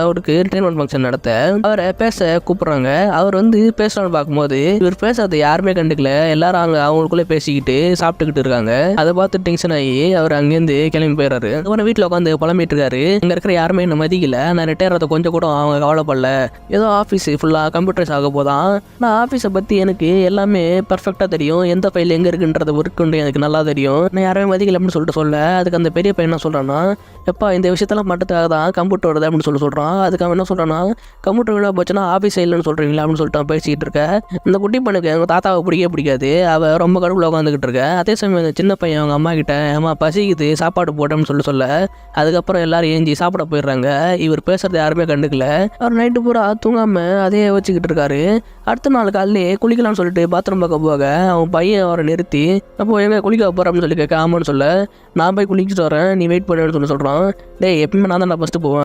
அவருக்கு retirement function நடத்த அவரை பேச கூப்பிடுறாங்க. அவர் பேசலாம்னு பார்க்கும்போது இவர் பேசுறதை யாருமே கண்டுக்கல. எல்லாரும் அவங்களுக்குள்ளே பேசிக்கிட்டு சாப்பிட்டுக்கிட்டு இருக்காங்க. அதை பார்த்து டென்ஷன் ஆகி அவர் அங்கேருந்து கிளம்பி போயிடுறாரு. அவரை வீட்டில் உட்காந்து புலம்பிட்டு இருக்காரு. அங்க இருக்கிற யாருமே என்ன மதிக்கல. நான் ரிட்டையர் ஆகிறத கொஞ்சம் கூட அவங்க கவலைப்படல. ஏதோ ஆஃபீஸ் ஃபுல்லாக கம்ப்யூட்டர்ஸ் ஆக போதான். நான் ஆஃபீஸை பற்றி எனக்கு எல்லாமே பர்ஃபெக்டாக தெரியும். எந்த ஃபைல் எங்கே இருக்குன்றது ஒர்க் உண்டு எனக்கு நல்லா தெரியும். நான் யாருமே மதிக்கல அப்படின்னு சொல்லிட்டு சொல்ல அதுக்கு அந்த பெரிய பையன் என்ன சொல்கிறான்னா, எப்பா இந்த விஷயத்தெல்லாம் மட்டுக்காக தான் கம்ப்யூட்டர் வருது அப்படின்னு சொல்கிறான். அதுக்கு அவன் என்ன சொல்கிறான்னா, கம்ப்யூட்டர் விட போச்சுன்னா ஆஃபீஸ் இல்லைன்னு சொல்கிறீங்களா அப்படின்னு சொல்லிட்டு பேசிக்கிட்டு இருக்க. இந்த குட்டி பையனுக்கு எங்கள் தாத்தாவை பிடிக்காது. அவள் ரொம்ப கடுப்பில் உட்காந்துக்கிட்டு இருக்க. அதே சமயம் சின்ன பையன் அவங்க அம்மா கிட்ட அம்மா பசிக்குது சாப்பாடு போட்டோம்னு சொல்ல அதுக்கப்புறம் எல்லாரும் ஏஞ்சி சாப்பிட போயிடுறாங்க. இவர் பேசுறது யாருமே கண்டுக்கல. அவர் நைட்டு பூரா தூங்காமல் அதே வச்சுக்கிட்டு இருக்காரு. அடுத்த நாள் காலையிலே குளிக்கலாம்னு சொல்லிட்டு பாத்ரூம் பார்க்க போக அவன் பையன் அவரை நிறுத்தி அப்போ எங்கே குளிக்க போகிறான்னு சொல்லி கேட்க ஆமான்னு சொல்ல நான் போய் குளிச்சுட்டு வரேன் நீ வெயிட் பண்ணுன்னு சொல்கிறான். டேய் எப்பயுமே நான் தான் ஃபஸ்ட்டு போவேன்.